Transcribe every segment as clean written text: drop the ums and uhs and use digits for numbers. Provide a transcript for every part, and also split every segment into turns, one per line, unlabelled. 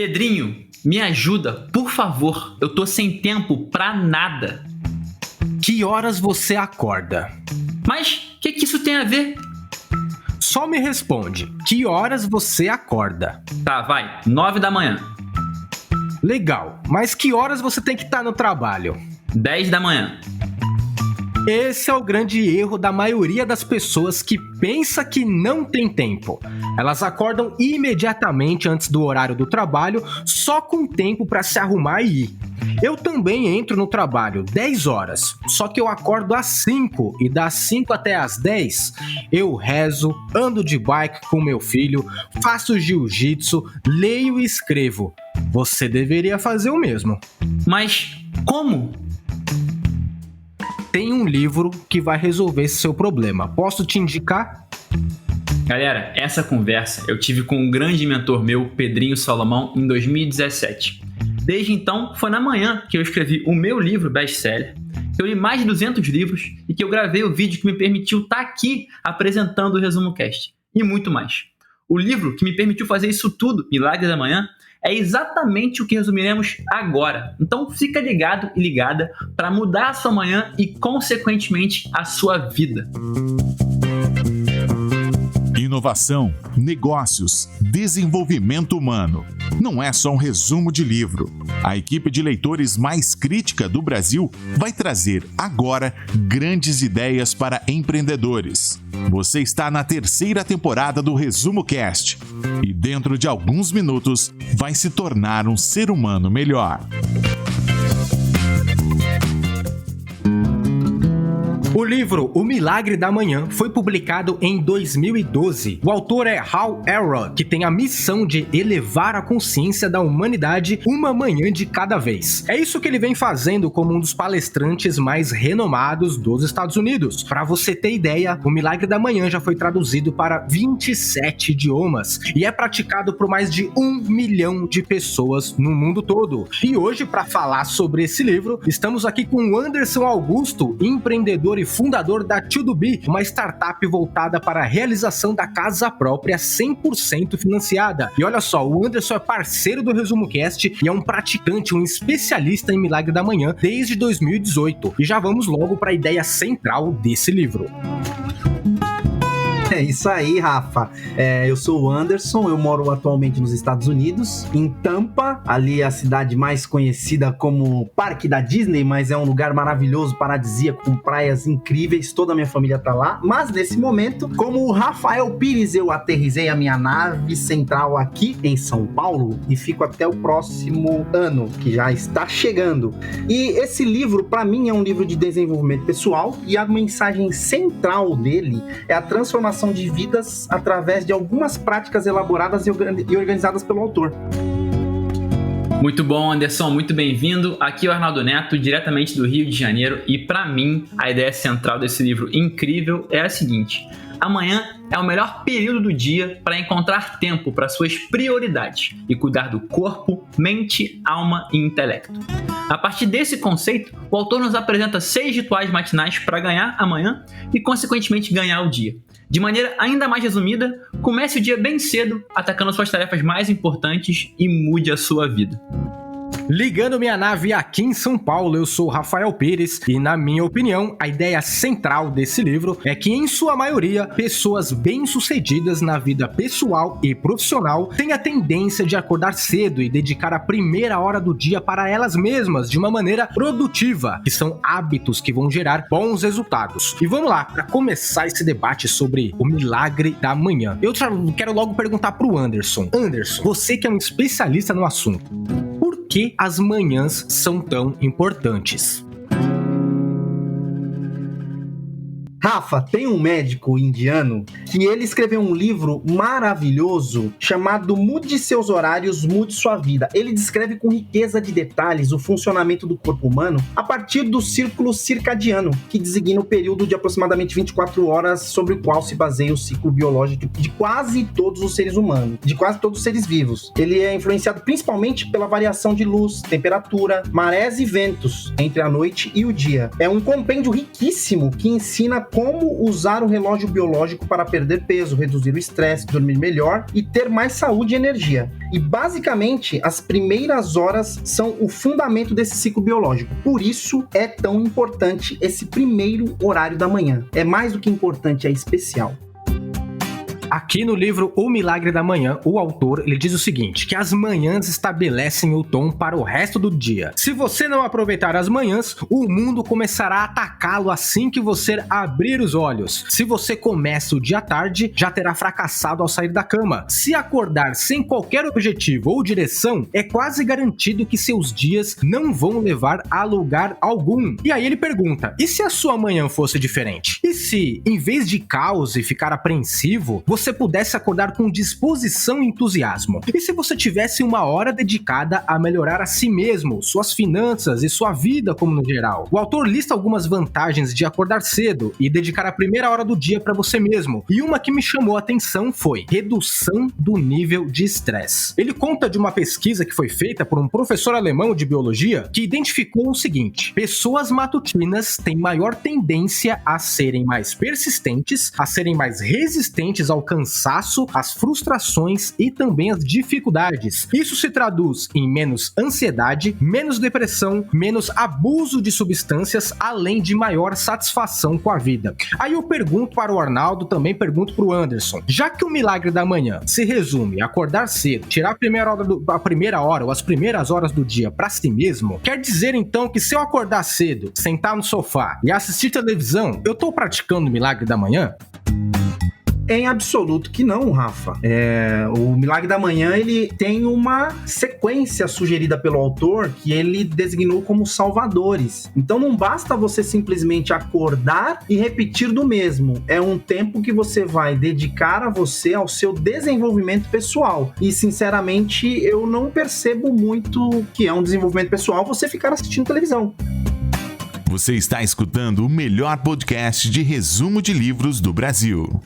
Pedrinho, me ajuda, por favor. Eu tô sem tempo pra nada.
Que horas você acorda?
Mas o que isso tem a ver?
Só me responde. Que horas você acorda?
Tá, vai. 9 da manhã.
Legal. Mas que horas você tem que estar no trabalho?
10 da manhã.
Esse é o grande erro da maioria das pessoas que pensa que não tem tempo. Elas acordam imediatamente antes do horário do trabalho, só com tempo para se arrumar e ir. Eu também entro no trabalho 10 horas, só que eu acordo às 5 e das 5 até às 10 eu rezo, ando de bike com meu filho, faço jiu-jitsu, leio e escrevo. Você deveria fazer o mesmo.
Mas como?
Tem um livro que vai resolver esse seu problema. Posso te indicar?
Galera, essa conversa eu tive com um grande mentor meu, Pedrinho Salomão, em 2017. Desde então, foi na manhã que eu escrevi o meu livro best-seller, que eu li mais de 200 livros e que eu gravei o vídeo que me permitiu estar aqui apresentando o Resumo Cast. E muito mais. O livro que me permitiu fazer isso tudo, Milagre da Manhã, é exatamente o que resumiremos agora. Então fica ligado e ligada para mudar a sua manhã e, consequentemente, a sua vida.
Inovação, negócios, desenvolvimento humano. Não é só um resumo de livro. A equipe de leitores mais crítica do Brasil vai trazer agora grandes ideias para empreendedores. Você está na 3ª temporada do Resumo Cast e dentro de alguns minutos vai se tornar um ser humano melhor.
O livro O Milagre da Manhã foi publicado em 2012. O autor é Hal Elrod, que tem a missão de elevar a consciência da humanidade uma manhã de cada vez. É isso que ele vem fazendo como um dos palestrantes mais renomados dos Estados Unidos. Para você ter ideia, O Milagre da Manhã já foi traduzido para 27 idiomas e é praticado por mais de 1 milhão de pessoas no mundo todo. E hoje, para falar sobre esse livro, estamos aqui com o Anderson Augusto, empreendedor e fundador da To-Do-Be, uma startup voltada para a realização da casa própria 100% financiada. E olha só, o Anderson é parceiro do Resumo Cast e é um praticante, um especialista em Milagre da Manhã desde 2018. E já vamos logo para a ideia central desse livro.
É isso aí, Rafa. Eu sou o Anderson, eu moro atualmente nos Estados Unidos, em Tampa, ali a cidade mais conhecida como Parque da Disney, mas é um lugar maravilhoso, paradisíaco, com praias incríveis, toda a minha família tá lá. Mas nesse momento, como o Rafael Pires, eu aterrissei a minha nave central aqui em São Paulo e fico até o próximo ano, que já está chegando. E esse livro, para mim, é um livro de desenvolvimento pessoal e a mensagem central dele é a transformação de vidas através de algumas práticas elaboradas e organizadas pelo autor.
Muito bom, Anderson, muito bem-vindo. Aqui é o Arnaldo Neto, diretamente do Rio de Janeiro, e para mim, a ideia central desse livro incrível é a seguinte: amanhã é o melhor período do dia para encontrar tempo para suas prioridades e cuidar do corpo, mente, alma e intelecto. A partir desse conceito, o autor nos apresenta 6 rituais matinais para ganhar amanhã e, consequentemente, ganhar o dia. De maneira ainda mais resumida, comece o dia bem cedo, atacando suas tarefas mais importantes e mude a sua vida.
Ligando minha nave aqui em São Paulo, eu sou Rafael Pires e, na minha opinião, a ideia central desse livro é que, em sua maioria, pessoas bem-sucedidas na vida pessoal e profissional têm a tendência de acordar cedo e dedicar a primeira hora do dia para elas mesmas de uma maneira produtiva, que são hábitos que vão gerar bons resultados. E vamos lá, para começar esse debate sobre o milagre da manhã. Eu quero logo perguntar para o Anderson. Anderson, você que é um especialista no assunto, por que as manhãs são tão importantes?
Rafa, tem um médico indiano que ele escreveu um livro maravilhoso chamado Mude Seus Horários, Mude Sua Vida. Ele descreve com riqueza de detalhes o funcionamento do corpo humano a partir do círculo circadiano, que designa o período de aproximadamente 24 horas sobre o qual se baseia o ciclo biológico de quase todos os seres humanos, de quase todos os seres vivos. Ele é influenciado principalmente pela variação de luz, temperatura, marés e ventos entre a noite e o dia. É um compêndio riquíssimo que ensina como usar o relógio biológico para perder peso, reduzir o estresse, dormir melhor e ter mais saúde e energia. E basicamente, as primeiras horas são o fundamento desse ciclo biológico. Por isso é tão importante esse primeiro horário da manhã. É mais do que importante, é especial.
Aqui no livro O Milagre da Manhã, o autor ele diz o seguinte, que as manhãs estabelecem o tom para o resto do dia. Se você não aproveitar as manhãs, o mundo começará a atacá-lo assim que você abrir os olhos. Se você começa o dia tarde, já terá fracassado ao sair da cama. Se acordar sem qualquer objetivo ou direção, é quase garantido que seus dias não vão levar a lugar algum. E aí ele pergunta, e se a sua manhã fosse diferente? E se, em vez de caos e ficar apreensivo, você pudesse acordar com disposição e entusiasmo? E se você tivesse uma hora dedicada a melhorar a si mesmo, suas finanças e sua vida como no geral? O autor lista algumas vantagens de acordar cedo e dedicar a primeira hora do dia para você mesmo. E uma que me chamou a atenção foi redução do nível de estresse. Ele conta de uma pesquisa que foi feita por um professor alemão de biologia que identificou o seguinte: pessoas matutinas têm maior tendência a serem mais persistentes, a serem mais resistentes ao cansaço, as frustrações e também as dificuldades. Isso se traduz em menos ansiedade, menos depressão, menos abuso de substâncias, além de maior satisfação com a vida. Aí eu pergunto para o Arnaldo, também pergunto para o Anderson, já que o milagre da manhã se resume a acordar cedo, tirar a primeira hora ou as primeiras horas do dia para si mesmo, quer dizer então que se eu acordar cedo, sentar no sofá e assistir televisão, eu tô praticando o milagre da manhã?
Em absoluto que não, Rafa. O Milagre da Manhã, ele tem uma sequência sugerida pelo autor que ele designou como salvadores. Então não basta você simplesmente acordar e repetir do mesmo. É um tempo que você vai dedicar a você, ao seu desenvolvimento pessoal. E, sinceramente, eu não percebo muito que é um desenvolvimento pessoal você ficar assistindo televisão.
Você está escutando o melhor podcast de resumo de livros do Brasil.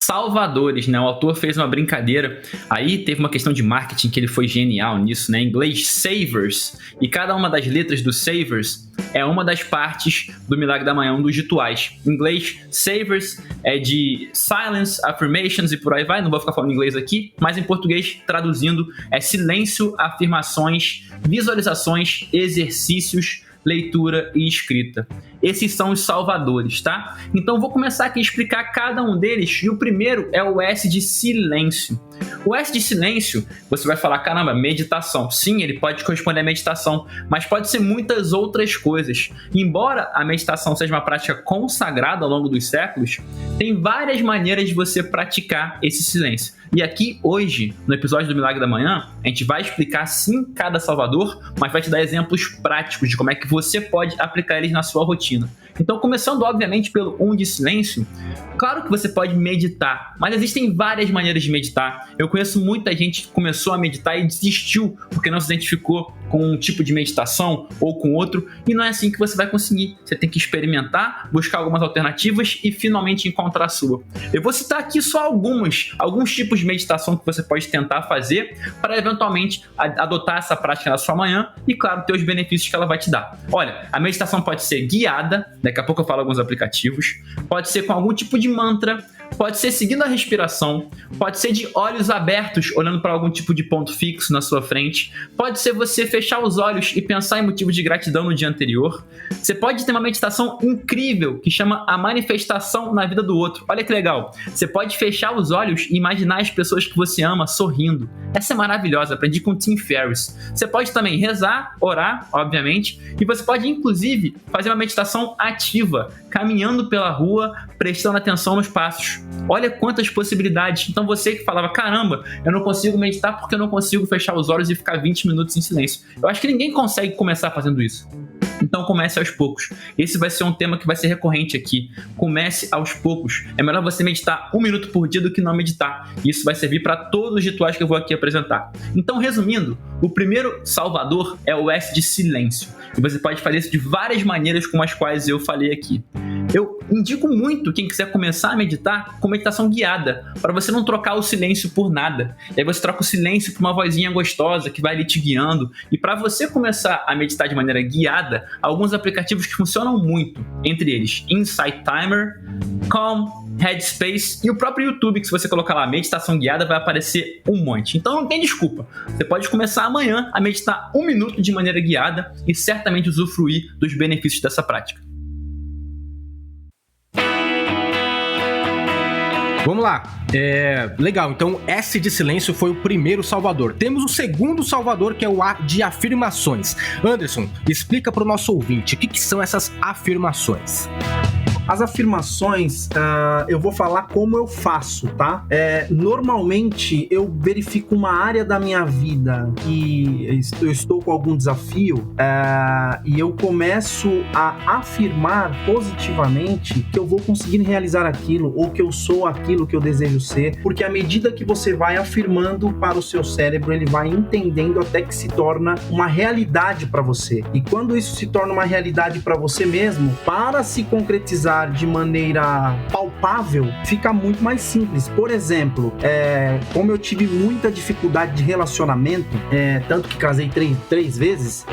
Salvadores, né? O autor fez uma brincadeira, aí teve uma questão de marketing que ele foi genial nisso, né? Em inglês, savers, e cada uma das letras do savers é uma das partes do Milagre da Manhã, um dos rituais. Em inglês, savers é de silence, affirmations e por aí vai, não vou ficar falando inglês aqui, mas em português, traduzindo, é silêncio, afirmações, visualizações, exercícios, leitura e escrita. Esses são os salvadores, tá? Então vou começar aqui a explicar cada um deles, e o primeiro é o S de silêncio. O S de silêncio, você vai falar, caramba, meditação. Sim, ele pode corresponder à meditação, mas pode ser muitas outras coisas. Embora a meditação seja uma prática consagrada ao longo dos séculos, tem várias maneiras de você praticar esse silêncio. E aqui, hoje, no episódio do Milagre da Manhã, a gente vai explicar sim cada salvador, mas vai te dar exemplos práticos de como é que você pode aplicar eles na sua rotina. Então, começando, obviamente, pelo 1 de silêncio, claro que você pode meditar, mas existem várias maneiras de meditar. Eu conheço muita gente que começou a meditar e desistiu porque não se identificou com um tipo de meditação ou com outro, e não é assim que você vai conseguir. Você tem que experimentar, buscar algumas alternativas e finalmente encontrar a sua. Eu vou citar aqui só alguns tipos de meditação que você pode tentar fazer para eventualmente adotar essa prática na sua manhã e, claro, ter os benefícios que ela vai te dar. Olha, a meditação pode ser guiada, daqui a pouco eu falo alguns aplicativos, pode ser com algum tipo de mantra, pode ser seguindo a respiração, pode ser de olhos abertos, olhando para algum tipo de ponto fixo na sua frente, pode ser você fechar os olhos e pensar em motivos de gratidão no dia anterior. Você pode ter uma meditação incrível que chama a manifestação na vida do outro. Olha que legal, você pode fechar os olhos e imaginar as pessoas que você ama sorrindo. Essa é maravilhosa, aprendi com o Tim Ferriss. Você pode também rezar, orar, obviamente, e você pode inclusive fazer uma meditação ativa, caminhando pela rua, prestando atenção nos passos. Olha quantas possibilidades. Então você que falava, caramba, eu não consigo meditar porque eu não consigo fechar os olhos e ficar 20 minutos em silêncio. Eu acho que ninguém consegue começar fazendo isso. Então comece aos poucos. Esse vai ser um tema que vai ser recorrente aqui. Comece aos poucos. É melhor você meditar 1 minuto por dia do que não meditar. Isso vai servir para todos os rituais que eu vou aqui apresentar. Então, resumindo, o primeiro salvador é o S de silêncio. E você pode fazer isso de várias maneiras como as quais eu falei aqui. Eu indico muito quem quiser começar a meditar com meditação guiada, para você não trocar o silêncio por nada. E aí você troca o silêncio por uma vozinha gostosa que vai ali te guiando. E para você começar a meditar de maneira guiada, alguns aplicativos que funcionam muito, entre eles Insight Timer, Calm, Headspace e o próprio YouTube, que se você colocar lá meditação guiada vai aparecer um monte. Então não tem desculpa. Você pode começar amanhã a meditar 1 minuto de maneira guiada e certamente usufruir dos benefícios dessa prática.
Vamos lá. Legal, então S de silêncio foi o primeiro salvador. Temos o segundo salvador, que é o A de afirmações. Anderson, explica para o nosso ouvinte o que são essas afirmações.
As afirmações, eu vou falar como eu faço, tá? Normalmente, eu verifico uma área da minha vida e eu estou com algum desafio e eu começo a afirmar positivamente que eu vou conseguir realizar aquilo ou que eu sou aquilo que eu desejo ser, porque à medida que você vai afirmando para o seu cérebro, ele vai entendendo até que se torna uma realidade para você. E quando isso se torna uma realidade para você mesmo, para se concretizar de maneira palpável, fica muito mais simples. Por exemplo, como eu tive muita dificuldade de relacionamento, tanto que casei três vezes,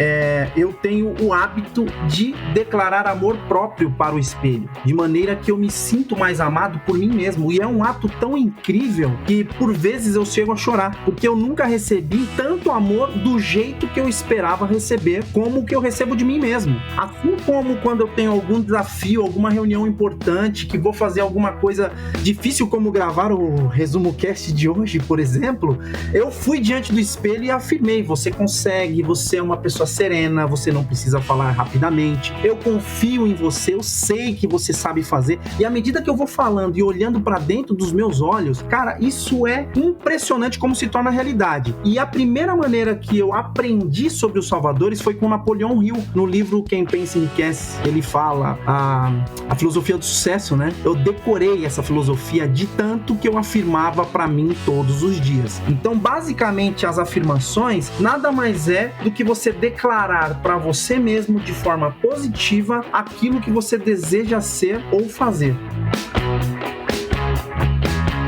eu tenho o hábito de declarar amor próprio para o espelho, de maneira que eu me sinto mais amado por mim mesmo. E é um ato tão incrível que por vezes eu chego a chorar, porque eu nunca recebi tanto amor do jeito que eu esperava receber, como o que eu recebo de mim mesmo. Assim como quando eu tenho algum desafio, alguma reunião importante, que vou fazer alguma coisa difícil, como gravar o resumo cast de hoje, por exemplo, eu fui diante do espelho e afirmei: você consegue, você é uma pessoa serena, você não precisa falar rapidamente, eu confio em você, eu sei que você sabe fazer. E à medida que eu vou falando e olhando para dentro dos meus olhos, cara, isso é impressionante como se torna realidade. E a primeira maneira que eu aprendi sobre os salvadores foi com Napoleão Hill, no livro Quem Pensa Enriquece. Ele fala a filosofia do sucesso, né? Eu decorei essa filosofia de tanto que eu afirmava pra mim todos os dias. Então, basicamente, as afirmações nada mais é do que você declarar pra você mesmo de forma positiva aquilo que você deseja ser ou fazer.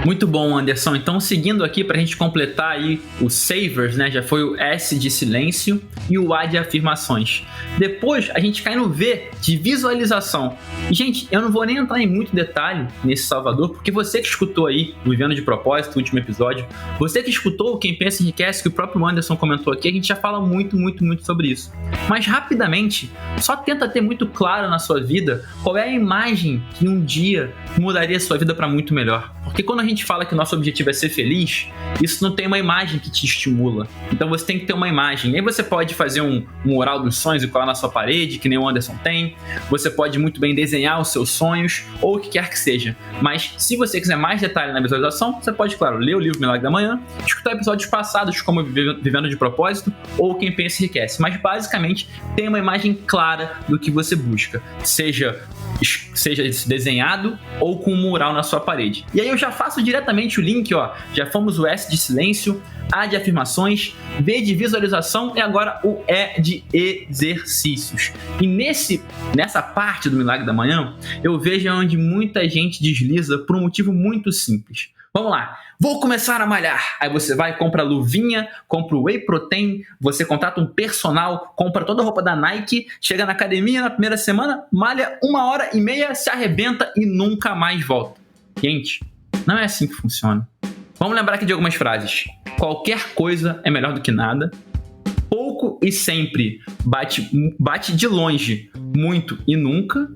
Muito bom, Anderson. Então, seguindo aqui para a gente completar aí os savers, né? Já foi o S de silêncio e o A de afirmações. Depois, a gente cai no V de visualização. E, gente, eu não vou nem entrar em muito detalhe nesse salvador, porque você que escutou aí o Vivendo de Propósito, o último episódio, você que escutou o Quem Pensa Enriquece, que o próprio Anderson comentou aqui, a gente já fala muito sobre isso. Mas, rapidamente, só tenta ter muito claro na sua vida qual é a imagem que um dia mudaria a sua vida para muito melhor. Porque quando a gente fala que o nosso objetivo é ser feliz, isso não tem uma imagem que te estimula. Então você tem que ter uma imagem. E aí você pode fazer um mural dos sonhos e colar na sua parede, que nem o Anderson tem. Você pode muito bem desenhar os seus sonhos, ou o que quer que seja. Mas se você quiser mais detalhe na visualização, você pode, claro, ler o livro Milagre da Manhã, escutar episódios passados como Vivendo de Propósito ou Quem Pensa Enriquece. Mas basicamente tem uma imagem clara do que você busca. Seja desenhado ou com um mural na sua parede. E aí eu já faço diretamente o link, ó. Já fomos o S de silêncio, A de afirmações, V de visualização e agora o E de exercícios. E nessa parte do Milagre da Manhã, eu vejo onde muita gente desliza por um motivo muito simples. Vamos lá, vou começar a malhar. Aí você vai, compra a luvinha, compra o whey protein, você contrata um personal, compra toda a roupa da Nike, chega na academia na primeira semana, malha 1h30, se arrebenta e nunca mais volta. Gente, não é assim que funciona. Vamos lembrar aqui de algumas frases. Qualquer coisa é melhor do que nada. Pouco e sempre bate de longe, muito e nunca.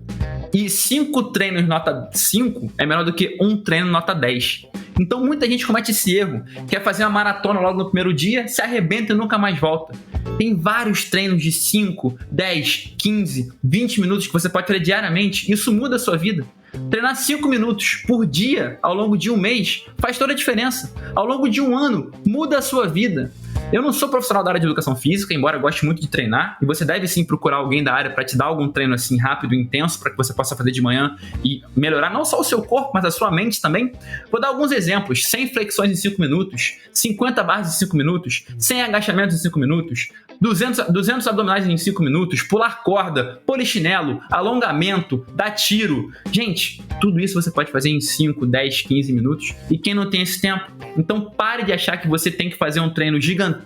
E 5 treinos nota 5 é melhor do que 1 treino nota 10. Então muita gente comete esse erro, quer fazer uma maratona logo no primeiro dia, se arrebenta e nunca mais volta. Tem vários treinos de 5, 10, 15, 20 minutos que você pode fazer diariamente, isso muda a sua vida. Treinar 5 minutos por dia ao longo de um mês faz toda a diferença. Ao longo de um ano, muda a sua vida. Eu não sou profissional da área de educação física, embora eu goste muito de treinar, e você deve sim procurar alguém da área para te dar algum treino assim rápido e intenso para que você possa fazer de manhã e melhorar não só o seu corpo, mas a sua mente também. Vou dar alguns exemplos: 100 flexões em 5 minutos, 50 barras em 5 minutos, 100 agachamentos em 5 minutos, 200 abdominais em 5 minutos, pular corda, polichinelo, alongamento, dar tiro. Gente, tudo isso você pode fazer em 5, 10, 15 minutos. E quem não tem esse tempo? Então pare de achar que você tem que fazer um treino gigantesco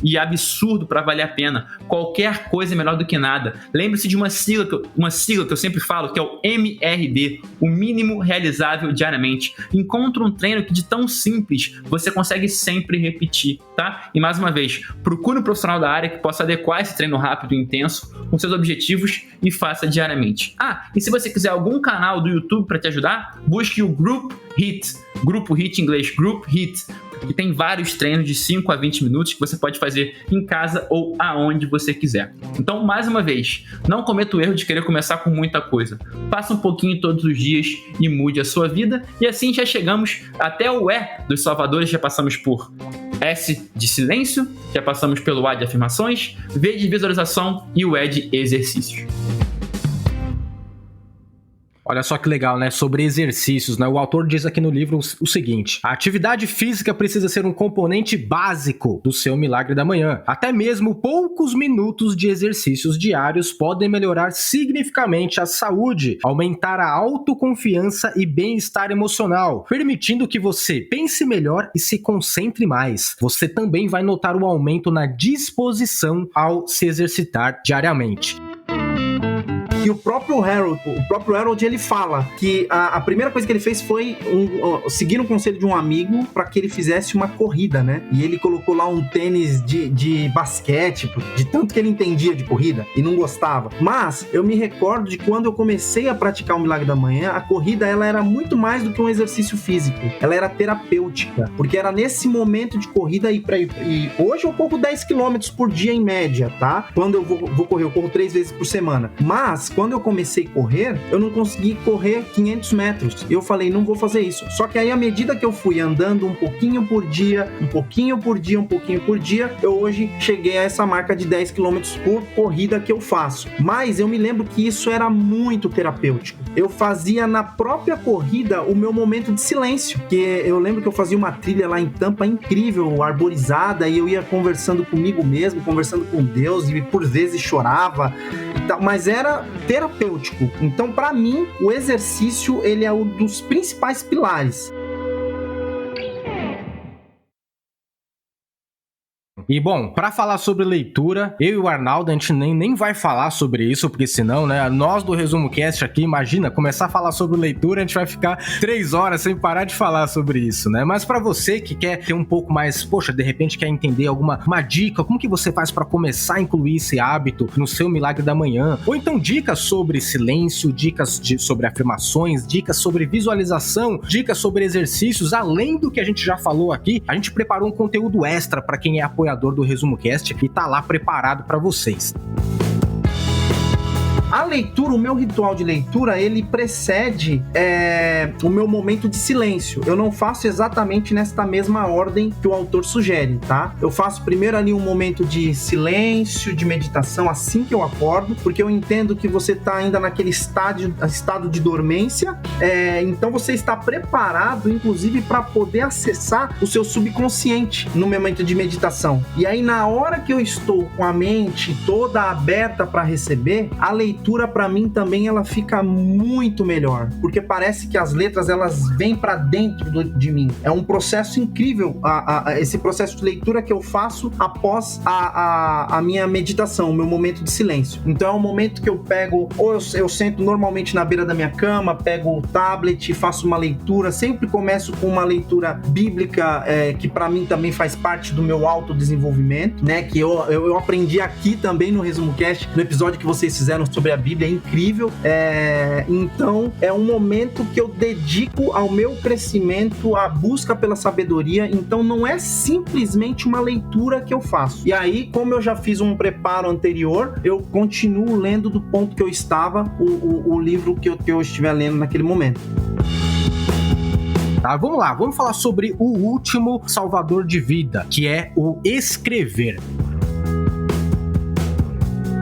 e absurdo para valer a pena. Qualquer coisa é melhor do que nada. Lembre-se de uma sigla que eu sempre falo, que é o MRD, o mínimo realizável diariamente. Encontre um treino que de tão simples você consegue sempre repetir, tá? E mais uma vez, procure um profissional da área que possa adequar esse treino rápido e intenso com seus objetivos e faça diariamente. E se você quiser algum canal do YouTube para te ajudar, busque o Group HIIT, Grupo HIIT em inglês, Group HIIT, que tem vários treinos de 5 a 20 minutos que você pode fazer em casa ou aonde você quiser. Então, mais uma vez, não cometa o erro de querer começar com muita coisa. Faça um pouquinho todos os dias e mude a sua vida. E assim já chegamos até o E dos salvadores, já passamos por S de silêncio, já passamos pelo A de afirmações, V de visualização e o E de exercícios.
Olha só que legal, né? Sobre exercícios, né? O autor diz aqui no livro o seguinte: a atividade física precisa ser um componente básico do seu milagre da manhã. Até mesmo poucos minutos de exercícios diários podem melhorar significativamente a saúde, aumentar a autoconfiança e bem-estar emocional, permitindo que você pense melhor e se concentre mais. Você também vai notar um aumento na disposição ao se exercitar diariamente.
E o próprio Harold, ele fala que a primeira coisa que ele fez foi seguir um conselho de um amigo para que ele fizesse uma corrida, né? E ele colocou lá um tênis de basquete, de tanto que ele entendia de corrida e não gostava. Mas eu me recordo de quando eu comecei a praticar o Milagre da Manhã, a corrida ela era muito mais do que um exercício físico. Ela era terapêutica, porque era nesse momento de corrida e hoje eu corro 10 km por dia em média, tá? Quando eu vou correr, eu corro 3 vezes por semana. Mas quando eu comecei a correr, eu não consegui correr 500 metros. Eu falei, não vou fazer isso. Só que aí, à medida que eu fui andando um pouquinho por dia, eu hoje cheguei a essa marca de 10 km por corrida que eu faço. Mas eu me lembro que isso era muito terapêutico. Eu fazia na própria corrida o meu momento de silêncio, que eu lembro que eu fazia uma trilha lá em Tampa incrível, arborizada, e eu ia conversando comigo mesmo, conversando com Deus, e por vezes chorava, mas era terapêutico. Então, para mim, o exercício ele é um dos principais pilares.
E bom, para falar sobre leitura, eu e o Arnaldo, a gente nem vai falar sobre isso, porque senão, né, nós do Resumo Cast aqui, imagina, começar a falar sobre leitura, a gente vai ficar 3 horas sem parar de falar sobre isso, né? Mas para você que quer ter um pouco mais, poxa, de repente quer entender uma dica, como que você faz para começar a incluir esse hábito no seu milagre da manhã, ou então dicas sobre silêncio, dicas sobre afirmações, dicas sobre visualização, dicas sobre exercícios, além do que a gente já falou aqui, a gente preparou um conteúdo extra para quem é apoiador do Resumo Cast e tá lá preparado para vocês.
A leitura, o meu ritual de leitura, ele precede o meu momento de silêncio. Eu não faço exatamente nesta mesma ordem que o autor sugere, tá? Eu faço primeiro ali um momento de silêncio, de meditação, assim que eu acordo, porque eu entendo que você tá ainda naquele estado de dormência, então você está preparado, inclusive, para poder acessar o seu subconsciente no momento de meditação. E aí, na hora que eu estou com a mente toda aberta para receber, a leitura para mim também ela fica muito melhor, porque parece que as letras elas vêm para dentro de mim. É um processo incrível esse processo de leitura que eu faço após a minha meditação, o meu momento de silêncio. Então é um momento que eu pego, ou eu sento normalmente na beira da minha cama, pego o tablet e faço uma leitura. Sempre começo com uma leitura bíblica, que para mim também faz parte do meu autodesenvolvimento, né? Que eu aprendi aqui também no Resumo Cast, no episódio que vocês fizeram sobre a Bíblia, é incrível. Então é um momento que eu dedico ao meu crescimento, à busca pela sabedoria. Então não é simplesmente uma leitura que eu faço. E aí, como eu já fiz um preparo anterior, eu continuo lendo do ponto que eu estava, o livro que eu estiver lendo naquele momento.
tá? Vamos lá, vamos falar sobre o último salvador de vida, que é o escrever.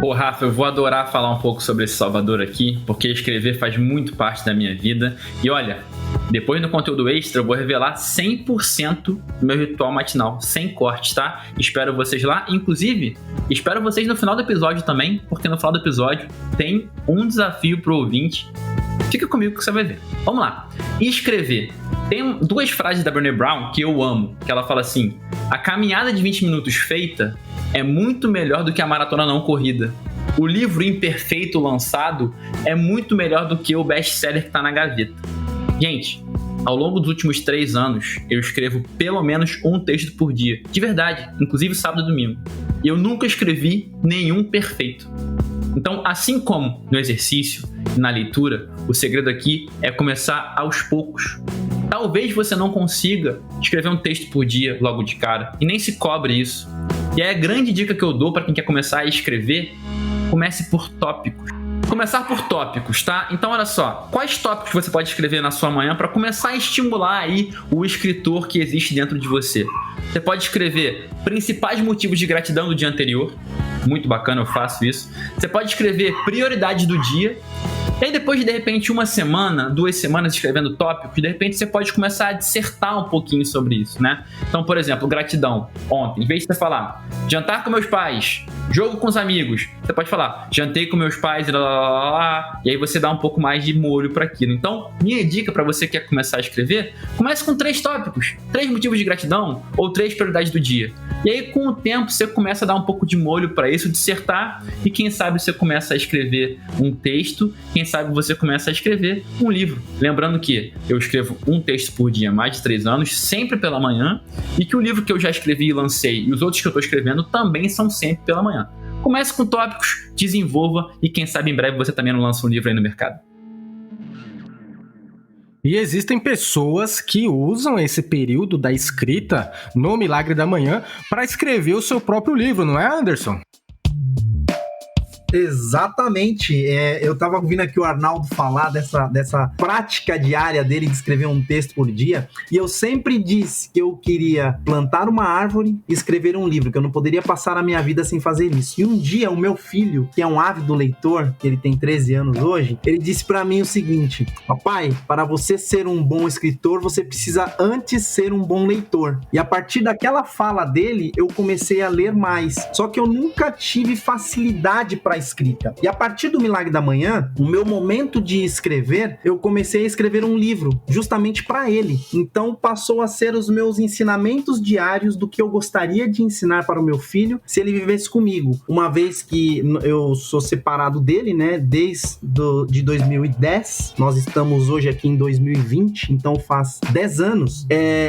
Pô, Rafa, eu vou adorar falar um pouco sobre esse salvador aqui, porque escrever faz muito parte da minha vida. E olha, depois no conteúdo extra eu vou revelar 100% do meu ritual matinal, sem cortes, tá? Espero vocês lá. Inclusive, espero vocês no final do episódio também, porque no final do episódio tem um desafio pro ouvinte. Fica comigo que você vai ver. Vamos lá. Escrever. Tem 2 frases da Brené Brown que eu amo, que ela fala assim: a caminhada de 20 minutos feita é muito melhor do que a maratona não corrida. O livro imperfeito lançado é muito melhor do que o best-seller que tá na gaveta. Gente, ao longo dos últimos 3 anos, eu escrevo pelo menos um texto por dia. De verdade, inclusive sábado e domingo. E eu nunca escrevi nenhum perfeito. Então, assim como no exercício e na leitura, o segredo aqui é começar aos poucos. Talvez você não consiga escrever um texto por dia logo de cara, e nem se cobre isso. E aí a grande dica que eu dou para quem quer começar a escrever: comece por tópicos. Começar por tópicos, tá? Então olha só, quais tópicos você pode escrever na sua manhã para começar a estimular aí o escritor que existe dentro de você? Você pode escrever principais motivos de gratidão do dia anterior. Muito bacana, eu faço isso. Você pode escrever prioridades do dia. E aí depois de repente 1 semana, 2 semanas escrevendo tópicos, de repente você pode começar a dissertar um pouquinho sobre isso, né? Então, por exemplo, gratidão. Ontem, em vez de você falar jantar com meus pais, jogo com os amigos, você pode falar jantei com meus pais, e aí você dá um pouco mais de molho para aquilo. Então, minha dica para você que quer começar a escrever: comece com 3 tópicos, 3 motivos de gratidão ou 3 prioridades do dia. E aí com o tempo você começa a dar um pouco de molho para isso, dissertar, e quem sabe você começa a escrever um texto, quem sabe você começa a escrever um livro. Lembrando que eu escrevo um texto por dia há mais de 3 anos, sempre pela manhã, e que o livro que eu já escrevi e lancei e os outros que eu estou escrevendo também são sempre pela manhã. Comece com tópicos, desenvolva, e quem sabe em breve você também não lança um livro aí no mercado.
E existem pessoas que usam esse período da escrita no Milagre da Manhã para escrever o seu próprio livro, não é, Anderson?
Exatamente. Eu tava ouvindo aqui o Arnaldo falar dessa prática diária dele de escrever um texto por dia, e eu sempre disse que eu queria plantar uma árvore e escrever um livro, que eu não poderia passar a minha vida sem fazer isso. E um dia o meu filho, que é um ávido leitor, que ele tem 13 anos hoje, ele disse pra mim o seguinte: papai, para você ser um bom escritor, você precisa antes ser um bom leitor. E a partir daquela fala dele, eu comecei a ler mais. Só que eu nunca tive facilidade para escrita. E a partir do Milagre da Manhã, o meu momento de escrever, eu comecei a escrever um livro, justamente para ele. Então passou a ser os meus ensinamentos diários do que eu gostaria de ensinar para o meu filho se ele vivesse comigo. Uma vez que eu sou separado dele, né, desde 2010, nós estamos hoje aqui em 2020, então faz 10 anos,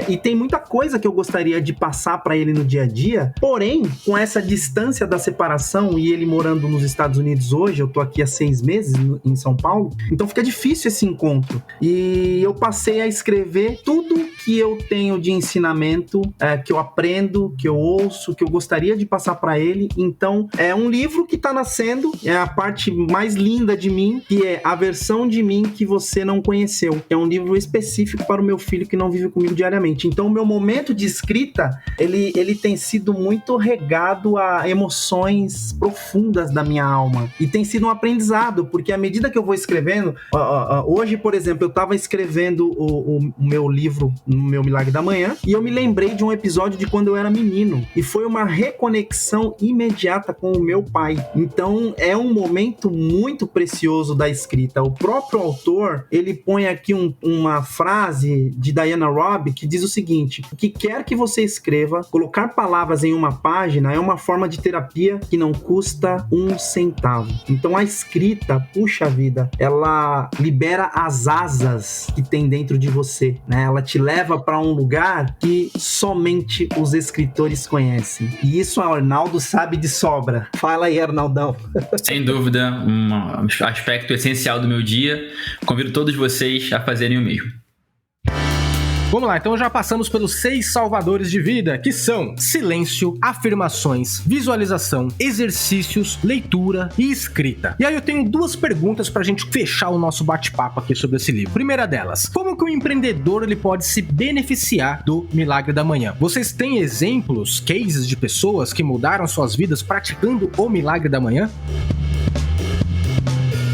e tem muita coisa que eu gostaria de passar para ele no dia a dia, porém, com essa distância da separação e ele morando nos Estados Unidos hoje, eu tô aqui há 6 meses em São Paulo, então fica difícil esse encontro. E eu passei a escrever tudo que eu tenho de ensinamento, que eu aprendo, que eu ouço, que eu gostaria de passar para ele. Então, é um livro que tá nascendo, é a parte mais linda de mim, que é a versão de mim que você não conheceu. É um livro específico para o meu filho que não vive comigo diariamente. Então, o meu momento de escrita, ele tem sido muito regado a emoções profundas da minha alma. E tem sido um aprendizado, porque à medida que eu vou escrevendo, hoje, por exemplo, eu estava escrevendo o meu livro, no meu Milagre da Manhã, e eu me lembrei de um episódio de quando eu era menino, e foi uma reconexão imediata com o meu pai. Então, é um momento muito precioso da escrita. O próprio autor, ele põe aqui uma frase de Diana Robb que diz o seguinte: o que quer que você escreva, colocar palavras em uma página é uma forma de terapia que não custa 1 centavo. Então a escrita, puxa vida, ela libera as asas que tem dentro de você, né? Ela te leva para um lugar que somente os escritores conhecem. E isso o Arnaldo sabe de sobra. Fala aí, Arnaldão.
Sem dúvida, um aspecto essencial do meu dia. Convido todos vocês a fazerem o mesmo.
Vamos lá, então já passamos pelos 6 salvadores de vida, que são silêncio, afirmações, visualização, exercícios, leitura e escrita. E aí eu tenho 2 perguntas pra gente fechar o nosso bate-papo aqui sobre esse livro. Primeira delas, como que o empreendedor ele pode se beneficiar do Milagre da Manhã? Vocês têm exemplos, cases de pessoas que mudaram suas vidas praticando o Milagre da Manhã?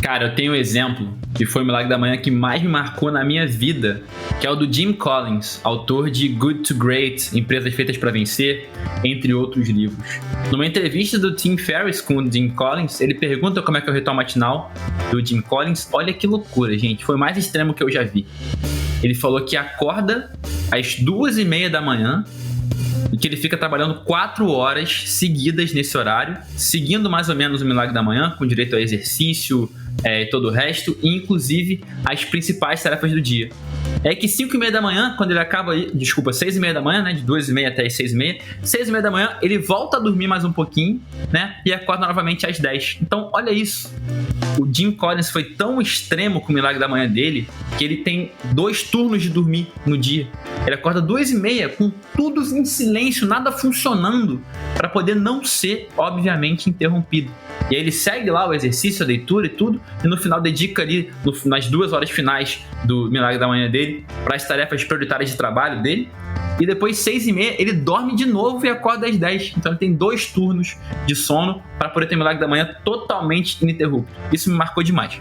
Cara, eu tenho um exemplo que foi o Milagre da Manhã que mais me marcou na minha vida, que é o do Jim Collins, autor de Good to Great, Empresas Feitas para Vencer, entre outros livros. Numa entrevista do Tim Ferriss com o Jim Collins, ele pergunta como é que é o ritual matinal do Jim Collins. Olha que loucura, gente, foi o mais extremo que eu já vi. Ele falou que acorda às 2h30 da manhã e que ele fica trabalhando 4 horas seguidas nesse horário, seguindo mais ou menos o Milagre da Manhã, com direito a exercício e todo o resto, e inclusive as principais tarefas do dia. É que 5h30 da manhã, quando ele acaba, 6h30 da manhã, né, de 2h30 até as 6h30, 6h30 da manhã ele volta a dormir mais um pouquinho, né, e acorda novamente às 10. Então, olha isso. O Jim Collins foi tão extremo com o Milagre da Manhã dele, que ele tem 2 turnos de dormir no dia. Ele acorda 2h30 com tudo em silêncio, nada funcionando, para poder não ser, obviamente, interrompido. E aí ele segue lá o exercício, a leitura e tudo, e no final dedica ali, nas 2 horas finais do Milagre da Manhã dele, para as tarefas prioritárias de trabalho dele. E depois, 6h30, ele dorme de novo e acorda às 10. Então ele tem 2 turnos de sono para poder ter o Milagre da Manhã totalmente ininterrupto. Isso me marcou demais.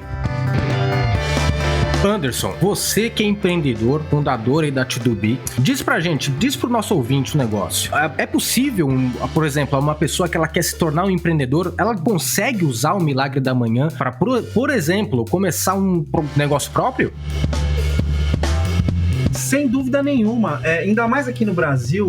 Anderson, você que é empreendedor, fundador aí da To-Do-Be, diz pra gente, diz pro nosso ouvinte o negócio. É possível, por exemplo, uma pessoa que ela quer se tornar um empreendedor, ela consegue usar o Milagre da Manhã para, por exemplo, começar um negócio próprio?
Sem dúvida nenhuma, ainda mais aqui no Brasil,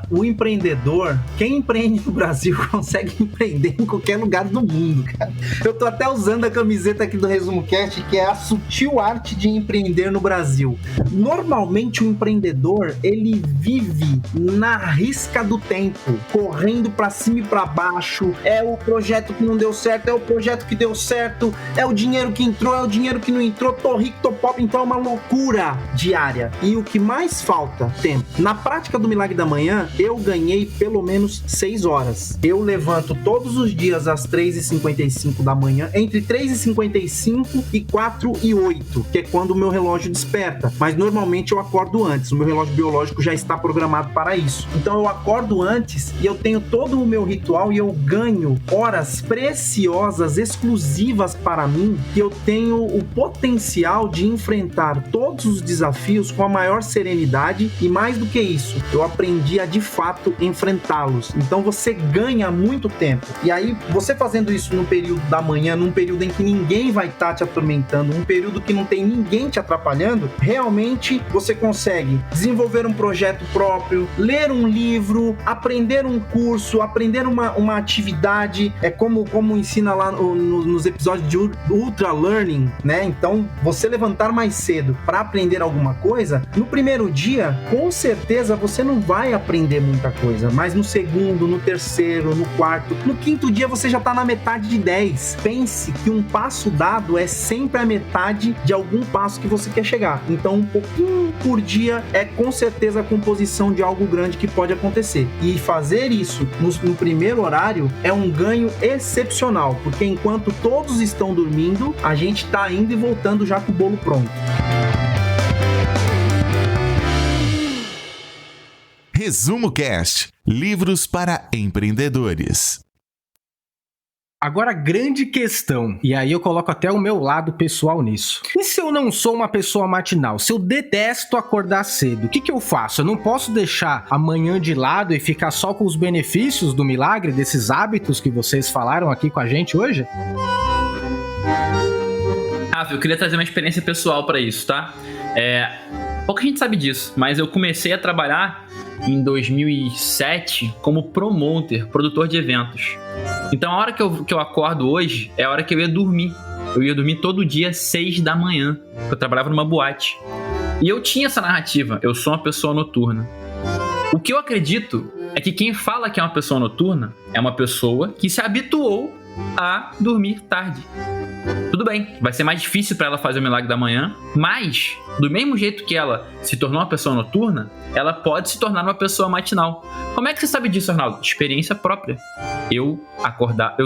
o empreendedor, quem empreende no Brasil consegue empreender em qualquer lugar do mundo, cara. Eu tô até usando a camiseta aqui do Resumo Cast, que é a sutil arte de empreender no Brasil. Normalmente o empreendedor, ele vive na risca do tempo, correndo pra cima e pra baixo, é o projeto que não deu certo, é o projeto que deu certo, é o dinheiro que entrou, é o dinheiro que não entrou, tô rico, tô pobre, então é uma loucura diária. E o que mais falta? Tempo. Na prática do Milagre da Manhã, eu ganhei pelo menos 6 horas. Eu levanto todos os dias às 3h55 da manhã, entre 3h55 e 4h08, que é quando o meu relógio desperta. Mas normalmente eu acordo antes, o meu relógio biológico já está programado para isso. Então eu acordo antes e eu tenho todo o meu ritual e eu ganho horas preciosas, exclusivas para mim, que eu tenho o potencial de enfrentar todos os desafios com a maior serenidade e, mais do que isso, eu aprendi a de fato enfrentá-los. Então você ganha muito tempo. E aí, você fazendo isso no período da manhã, num período em que ninguém vai estar te atormentando, um período que não tem ninguém te atrapalhando, realmente você consegue desenvolver um projeto próprio, ler um livro, aprender um curso, aprender uma atividade, como ensina lá nos episódios de Ultra Learning, né? Então, você levantar mais cedo para aprender alguma coisa, no primeiro dia, com certeza você não vai aprender muita coisa, mas no segundo, no terceiro, no quarto, no quinto dia você já está na metade de 10. Pense que um passo dado é sempre a metade de algum passo que você quer chegar. Então, um pouquinho por dia é com certeza a composição de algo grande que pode acontecer. E fazer isso no primeiro horário é um ganho excepcional, porque enquanto todos estão dormindo, a gente está indo e voltando já com o bolo pronto.
Resumo Cast, livros para empreendedores.
Agora, grande questão, e aí eu coloco até o meu lado pessoal nisso. E se eu não sou uma pessoa matinal? Se eu detesto acordar cedo, o que eu faço? Eu não posso deixar a manhã de lado e ficar só com os benefícios do milagre, desses hábitos que vocês falaram aqui com a gente hoje?
Eu queria trazer uma experiência pessoal para isso, tá? Pouca gente sabe disso, mas eu comecei a trabalhar em 2007 como promoter, produtor de eventos. Então a hora que eu acordo hoje é a hora que eu ia dormir. Eu ia dormir todo dia às 6 da manhã, eu trabalhava numa boate. E eu tinha essa narrativa, eu sou uma pessoa noturna. O que eu acredito é que quem fala que é uma pessoa noturna é uma pessoa que se habituou a dormir tarde. tudo bem, vai ser mais difícil para ela fazer o milagre da manhã, mas do mesmo jeito que ela se tornou uma pessoa noturna, ela pode se tornar uma pessoa matinal. Como é que você sabe disso, Arnaldo? Experiência própria. Eu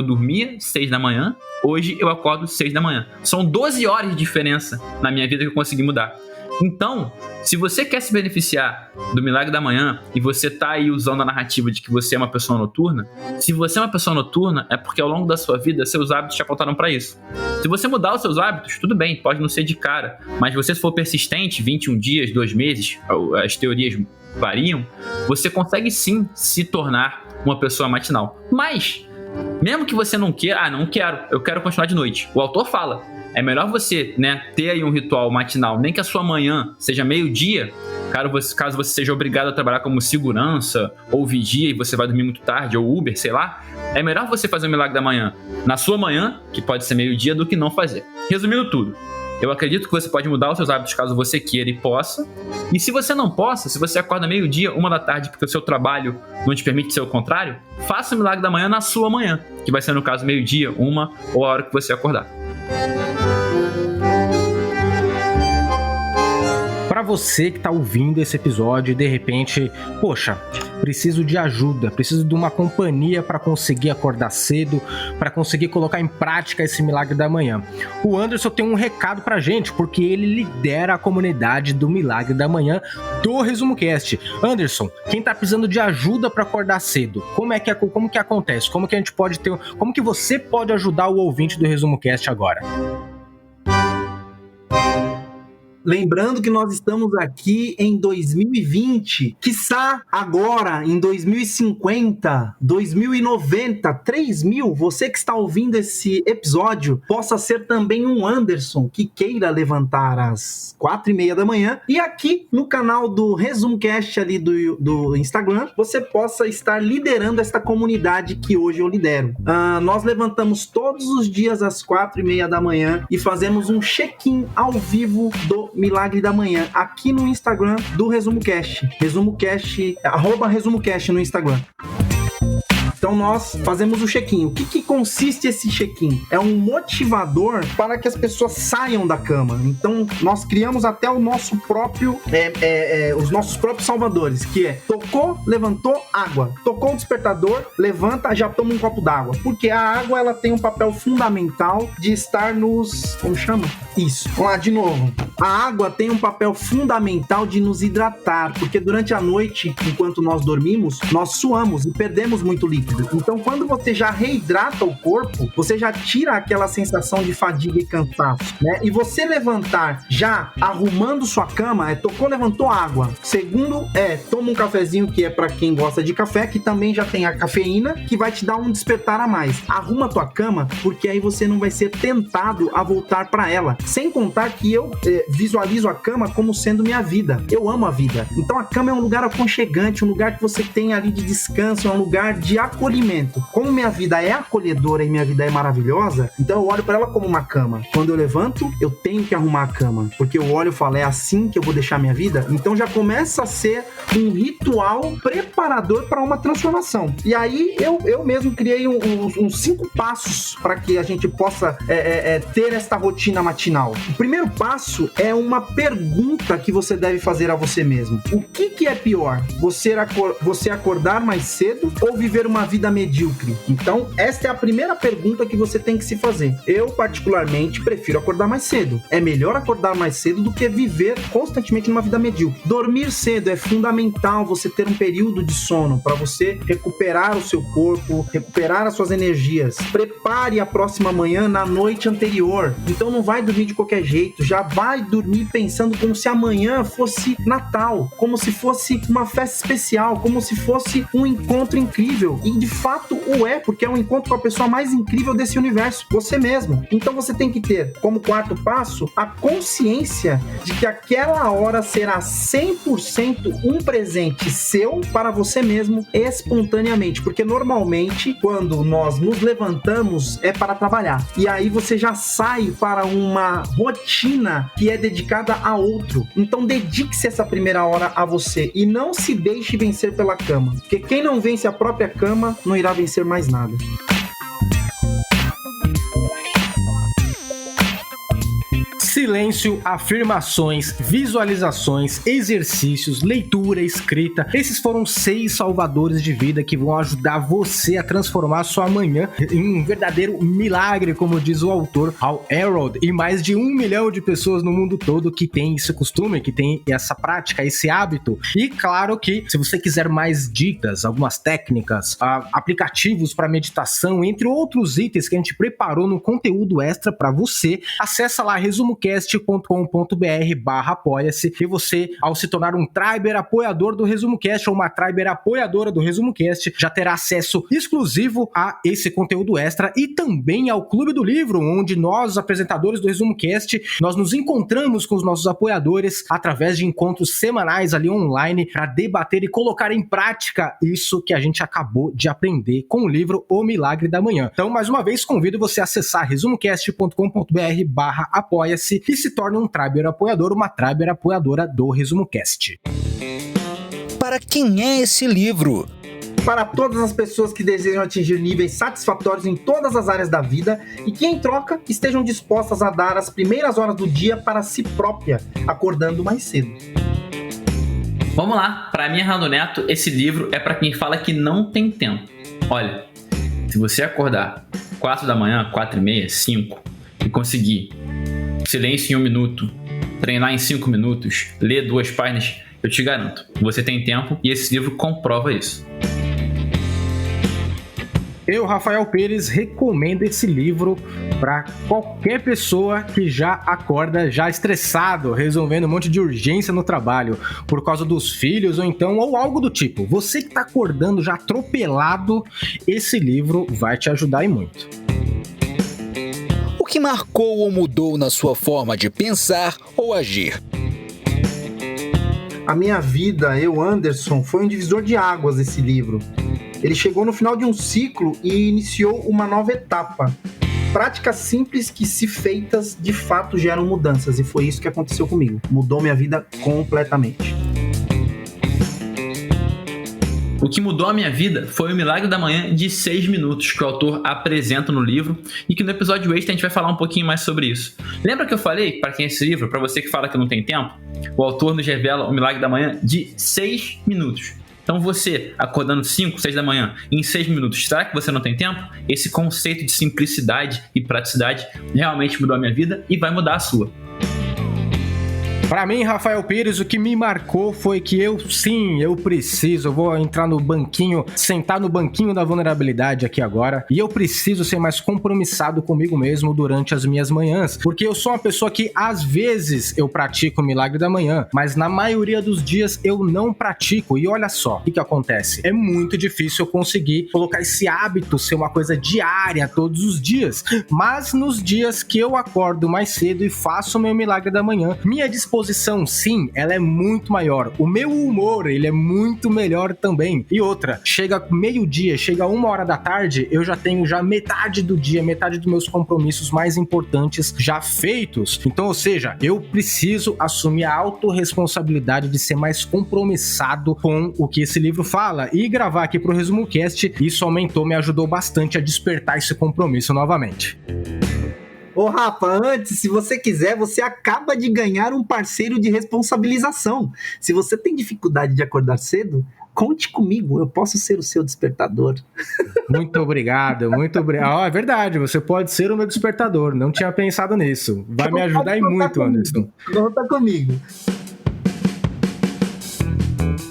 dormia 6 da manhã, hoje eu acordo 6 da manhã. São 12 horas de diferença na minha vida que eu consegui mudar. Então, se você quer se beneficiar do milagre da manhã e você tá aí usando a narrativa de que você é uma pessoa noturna, se você é uma pessoa noturna é porque ao longo da sua vida seus hábitos te apontaram para isso. Se você mudar os seus hábitos, tudo bem, pode não ser de cara, mas se você for persistente, 21 dias, 2 meses, as teorias variam, você consegue sim se tornar uma pessoa matinal. Mas, mesmo que você não queira, eu quero continuar de noite. O autor fala, é melhor você, ter aí um ritual matinal, nem que a sua manhã seja meio-dia, caso você seja obrigado a trabalhar como segurança ou vigia e você vai dormir muito tarde, ou Uber, sei lá, é melhor você fazer o milagre da manhã na sua manhã, que pode ser meio-dia, do que não fazer. Resumindo tudo, eu acredito que você pode mudar os seus hábitos caso você queira e possa. E se você não possa, se você acorda meio-dia, 1 da tarde, porque o seu trabalho não te permite ser o contrário, faça o milagre da manhã na sua manhã, que vai ser no caso meio-dia, 1 ou a hora que você acordar.
Para você que tá ouvindo esse episódio e de repente, poxa, preciso de ajuda, preciso de uma companhia para conseguir acordar cedo, para conseguir colocar em prática esse milagre da manhã. O Anderson tem um recado pra gente, porque ele lidera a comunidade do Milagre da Manhã do Resumo Cast. Anderson, quem tá precisando de ajuda para acordar cedo, como que acontece? Como que você pode ajudar o ouvinte do Resumo Cast agora?
Lembrando que nós estamos aqui em 2020, quiçá agora em 2050, 2090, 3000, você que está ouvindo esse episódio possa ser também um Anderson que queira levantar às 4:30 da manhã e aqui no canal do Resumo Cast ali do Instagram, você possa estar liderando esta comunidade que hoje eu lidero. Nós levantamos todos os dias às 4:30 da manhã e fazemos um check-in ao vivo do Milagre da Manhã aqui no Instagram do Resumo Cast, @ResumoCast no Instagram. Então nós fazemos o check-in. O que consiste esse check-in? É um motivador para que as pessoas saiam da cama. Então nós criamos até o nosso próprio, os nossos próprios salvadores, que é tocou, levantou, água. Tocou o despertador, levanta, já toma um copo d'água. Porque a água ela tem um papel fundamental de estar nos... Como chama? Isso. Vamos lá de novo. A água tem um papel fundamental de nos hidratar, porque durante a noite, enquanto nós dormimos, nós suamos e perdemos muito líquido. Então, quando você já reidrata o corpo, você já tira aquela sensação de fadiga e cansaço, né? E você levantar já arrumando sua cama, tocou, levantou água. Segundo, toma um cafezinho, que é pra quem gosta de café, que também já tem a cafeína, que vai te dar um despertar a mais. Arruma tua cama, porque aí você não vai ser tentado a voltar pra ela. Sem contar que eu visualizo a cama como sendo minha vida. Eu amo a vida. Então a cama é um lugar aconchegante, um lugar que você tem ali de descanso, é um lugar de acolhimento. Como minha vida é acolhedora e minha vida é maravilhosa, então eu olho para ela como uma cama. Quando eu levanto, eu tenho que arrumar a cama, porque eu olho e falo, é assim que eu vou deixar minha vida? Então já começa a ser um ritual preparador para uma transformação. E aí eu mesmo criei uns 5 passos para que a gente possa ter esta rotina matinal. O primeiro passo é uma pergunta que você deve fazer a você mesmo. O que é pior? Você acordar mais cedo ou viver uma vida medíocre? Então, esta é a primeira pergunta que você tem que se fazer. Eu, particularmente, prefiro acordar mais cedo. É melhor acordar mais cedo do que viver constantemente numa vida medíocre. Dormir cedo é fundamental, você ter um período de sono para você recuperar o seu corpo, recuperar as suas energias. Prepare a próxima manhã na noite anterior. Então, não vai dormir de qualquer jeito, já vai dormir pensando como se amanhã fosse Natal, como se fosse uma festa especial, como se fosse um encontro incrível. E de fato o é, porque é um encontro com a pessoa mais incrível desse universo, você mesmo. Então você tem que ter, como quarto passo, a consciência de que aquela hora será 100% um presente seu para você mesmo espontaneamente, porque normalmente quando nós nos levantamos é para trabalhar, e aí você já sai para uma rotina que é dedicada a outro. Então dedique-se essa primeira hora a você e não se deixe vencer pela cama, porque quem não vence a própria cama não irá vencer mais nada.
silêncio, afirmações, visualizações, exercícios, leitura, escrita. Esses foram 6 salvadores de vida que vão ajudar você a transformar sua manhã em um verdadeiro milagre, como diz o autor Hal Elrod, e mais de 1 milhão de pessoas no mundo todo que tem esse costume, que tem essa prática, esse hábito. E claro que se você quiser mais dicas, algumas técnicas, aplicativos para meditação, entre outros itens que a gente preparou no conteúdo extra para você, acessa lá resumocast.com.br/apoia-se e você, ao se tornar um Triber apoiador do ResumoCast ou uma Triber apoiadora do ResumoCast, já terá acesso exclusivo a esse conteúdo extra e também ao Clube do Livro, onde nós, os apresentadores do ResumoCast, nós nos encontramos com os nossos apoiadores através de encontros semanais ali online para debater e colocar em prática isso que a gente acabou de aprender com o livro O Milagre da Manhã. Então, mais uma vez, convido você a acessar resumocast.com.br/apoia-se e se torne um Triber apoiador, uma Triber apoiadora do ResumoCast.
Para quem é esse livro?
Para todas as pessoas que desejam atingir níveis satisfatórios em todas as áreas da vida e que, em troca, estejam dispostas a dar as primeiras horas do dia para si própria, acordando mais cedo.
Vamos lá, para mim, Arnaldo Neto, esse livro é para quem fala que não tem tempo. Olha, se você acordar 4 da manhã, 4h30, 5 e conseguir silêncio em 1 minuto, treinar em 5 minutos, ler 2 páginas, eu te garanto, você tem tempo e esse livro comprova isso.
Eu, Rafael Pires, recomendo esse livro para qualquer pessoa que já acorda já estressado, resolvendo um monte de urgência no trabalho por causa dos filhos ou algo do tipo. Você que está acordando já atropelado, esse livro vai te ajudar e muito.
O que marcou ou mudou na sua forma de pensar ou agir?
A minha vida, eu, Anderson, foi um divisor de águas esse livro. Ele chegou no final de um ciclo e iniciou uma nova etapa. Práticas simples que, se feitas, de fato geram mudanças. E foi isso que aconteceu comigo. Mudou minha vida completamente.
O que mudou a minha vida foi o Milagre da Manhã de 6 minutos que o autor apresenta no livro e que no episódio extra a gente vai falar um pouquinho mais sobre isso. Lembra que eu falei, para quem é esse livro, para você que fala que não tem tempo, o autor nos revela o Milagre da Manhã de 6 minutos. Então você, acordando 5, 6 da manhã, em 6 minutos, será que você não tem tempo? Esse conceito de simplicidade e praticidade realmente mudou a minha vida e vai mudar a sua.
Para mim, Rafael Pires, o que me marcou foi que eu vou entrar no banquinho, sentar no banquinho da vulnerabilidade aqui agora, e eu preciso ser mais compromissado comigo mesmo durante as minhas manhãs, porque eu sou uma pessoa que às vezes eu pratico o Milagre da Manhã, mas na maioria dos dias eu não pratico, e olha só, o que acontece? É muito difícil eu conseguir colocar esse hábito ser uma coisa diária todos os dias, mas nos dias que eu acordo mais cedo e faço o meu Milagre da Manhã, minha disposição, sim, ela é muito maior. O meu humor, ele é muito melhor também. E outra, chega meio-dia, chega 1h da tarde, eu já tenho metade do dia, metade dos meus compromissos mais importantes já feitos. Então, ou seja, eu preciso assumir a autorresponsabilidade de ser mais compromissado com o que esse livro fala. E gravar aqui pro ResumoCast, isso me ajudou bastante a despertar esse compromisso novamente.
Ô Rafa, antes, se você quiser, você acaba de ganhar um parceiro de responsabilização. Se você tem dificuldade de acordar cedo, conte comigo, eu posso ser o seu despertador.
Muito obrigado, muito obrigado. É verdade, você pode ser o meu despertador, não tinha pensado nisso. Vai me ajudar e muito, Anderson.
Conta comigo.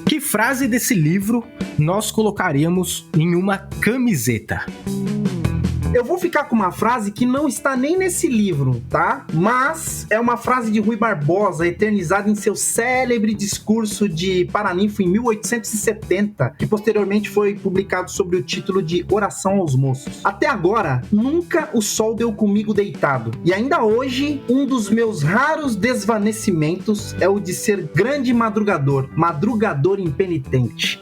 Que frase desse livro nós colocaríamos em uma camiseta?
Eu vou ficar com uma frase que não está nem nesse livro, tá? Mas é uma frase de Rui Barbosa, eternizada em seu célebre discurso de Paraninfo em 1870, que posteriormente foi publicado sob o título de Oração aos Moços. Até agora, nunca o sol deu comigo deitado. E ainda hoje, um dos meus raros desvanecimentos é o de ser grande madrugador impenitente.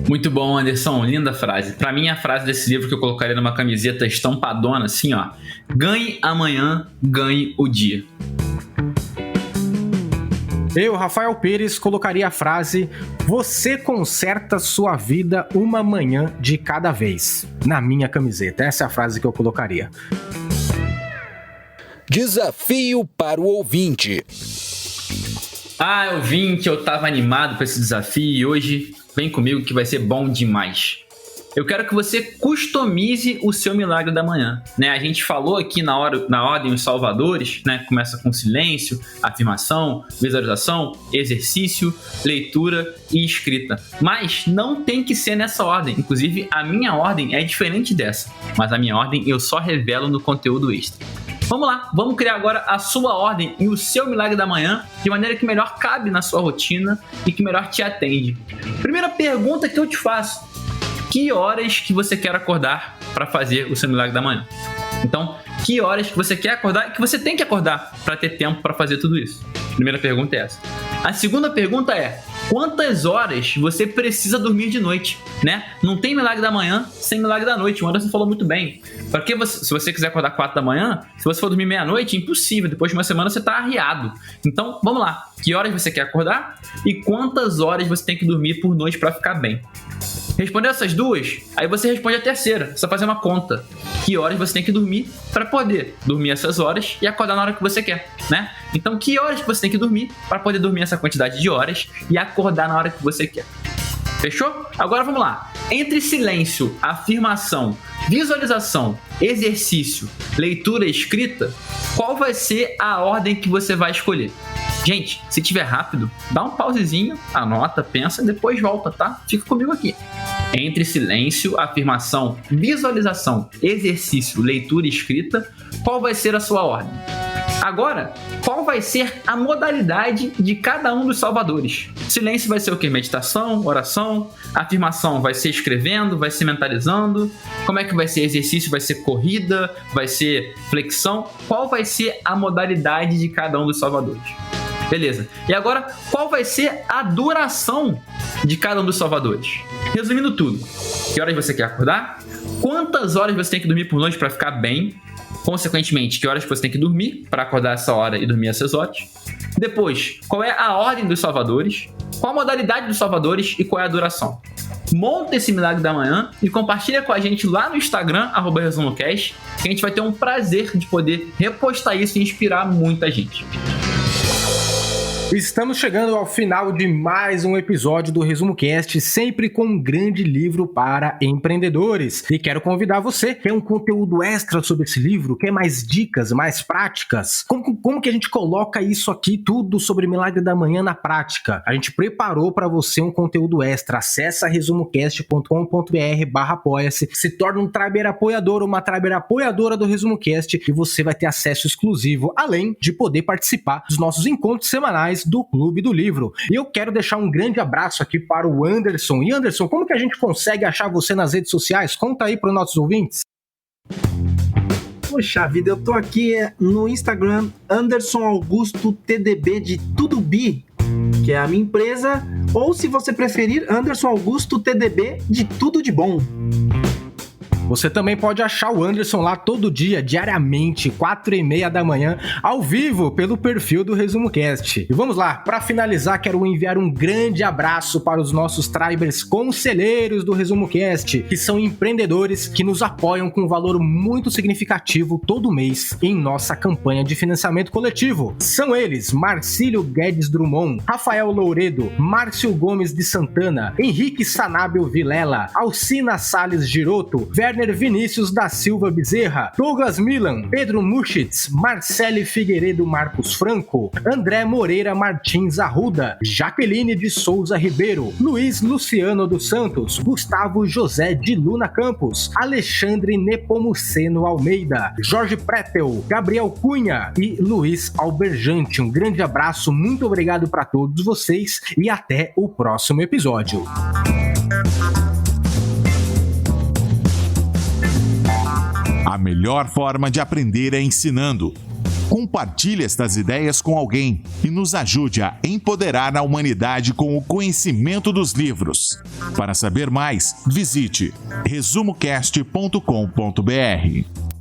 Muito bom, Anderson. Linda frase. Pra mim, a frase desse livro que eu colocaria numa camiseta estampadona, assim, ó. Ganhe amanhã, ganhe o dia.
Eu, Rafael Pires, colocaria a frase: você conserta sua vida uma manhã de cada vez, na minha camiseta. Essa é a frase que eu colocaria.
Desafio para o ouvinte.
Ouvinte, eu tava animado para esse desafio e hoje vem comigo que vai ser bom demais. Eu quero que você customize o seu milagre da manhã, né? A gente falou aqui na ordem os salvadores, né? Começa com silêncio, afirmação, visualização, exercício, leitura e escrita. Mas não tem que ser nessa ordem. Inclusive, a minha ordem é diferente dessa. Mas a minha ordem eu só revelo no conteúdo extra. Vamos lá, vamos criar agora a sua ordem e o seu milagre da manhã de maneira que melhor cabe na sua rotina e que melhor te atende. Primeira pergunta que eu te faço: que horas que você quer acordar para fazer o seu milagre da manhã? Então, que horas que você quer acordar e que você tem que acordar para ter tempo para fazer tudo isso? Primeira pergunta é essa. A segunda pergunta é: quantas horas você precisa dormir de noite, né? Não tem milagre da manhã sem milagre da noite. O Anderson falou muito bem. Porque se você quiser acordar 4 da manhã, se você for dormir meia-noite, impossível. Depois de uma semana você tá arriado. Então, vamos lá. Que horas você quer acordar e quantas horas você tem que dormir por noite para ficar bem? Respondeu essas duas, aí você responde a terceira. Só fazer uma conta. Que horas você tem que dormir para poder dormir essas horas e acordar na hora que você quer, né? Então, que horas que você tem que dormir para poder dormir essa quantidade de horas e acordar na hora que você quer? Fechou? Agora vamos lá. Entre silêncio, afirmação, visualização, exercício, leitura e escrita, qual vai ser a ordem que você vai escolher? Gente, se tiver rápido, dá um pausezinho, anota, pensa e depois volta, tá? Fica comigo aqui. Entre silêncio, afirmação, visualização, exercício, leitura e escrita, qual vai ser a sua ordem? Agora, qual vai ser a modalidade de cada um dos salvadores? Silêncio vai ser o quê? Meditação, oração. Afirmação vai ser escrevendo, vai ser mentalizando. Como é que vai ser exercício? Vai ser corrida? Vai ser flexão? Qual vai ser a modalidade de cada um dos salvadores? Beleza. E agora, qual vai ser a duração de cada um dos salvadores? Resumindo tudo, que horas você quer acordar? Quantas horas você tem que dormir por noite para ficar bem? Consequentemente, que horas que você tem que dormir para acordar essa hora e dormir essas horas? Depois, qual é a ordem dos salvadores? Qual a modalidade dos salvadores e qual é a duração? Monta esse milagre da manhã e compartilha com a gente lá no Instagram, @resumocast, que a gente vai ter um prazer de poder repostar isso e inspirar muita gente.
Estamos chegando ao final de mais um episódio do Resumo Cast, sempre com um grande livro para empreendedores. E quero convidar você, quer um conteúdo extra sobre esse livro, quer mais dicas, mais práticas? Como que a gente coloca isso aqui, tudo sobre Milagre da Manhã na prática? A gente preparou para você um conteúdo extra. Acesse resumocast.com.br/apoia-se, se torna um Triber apoiador ou uma Triber apoiadora do Resumo Cast e você vai ter acesso exclusivo, além de poder participar dos nossos encontros semanais do Clube do Livro. E eu quero deixar um grande abraço aqui para o Anderson. E Anderson, como que a gente consegue achar você nas redes sociais? Conta aí para os nossos ouvintes.
Poxa vida, eu tô aqui no Instagram, Anderson Augusto TDB de Tudo Bi, que é a minha empresa, ou se você preferir, Anderson Augusto TDB de Tudo de Bom.
Você também pode achar o Anderson lá todo dia, diariamente, 4h30 da manhã, ao vivo, pelo perfil do Resumo Cast. E vamos lá, para finalizar, quero enviar um grande abraço para os nossos Tribers conselheiros do Resumo Cast, que são empreendedores que nos apoiam com um valor muito significativo todo mês em nossa campanha de financiamento coletivo. São eles, Marcílio Guedes Drummond, Rafael Louredo, Márcio Gomes de Santana, Henrique Sanábio Vilela, Alcina Salles Giroto, Werner Vinícius da Silva Bezerra, Douglas Milan, Pedro Muschitz, Marcele Figueiredo Marcos Franco, André Moreira Martins Arruda, Jaqueline de Souza Ribeiro, Luiz Luciano dos Santos, Gustavo José de Luna Campos, Alexandre Nepomuceno Almeida, Jorge Pretel, Gabriel Cunha e Luiz Alberjante. Um grande abraço, muito obrigado para todos vocês e até o próximo episódio.
A melhor forma de aprender é ensinando. Compartilhe estas ideias com alguém e nos ajude a empoderar a humanidade com o conhecimento dos livros. Para saber mais, visite resumocast.com.br.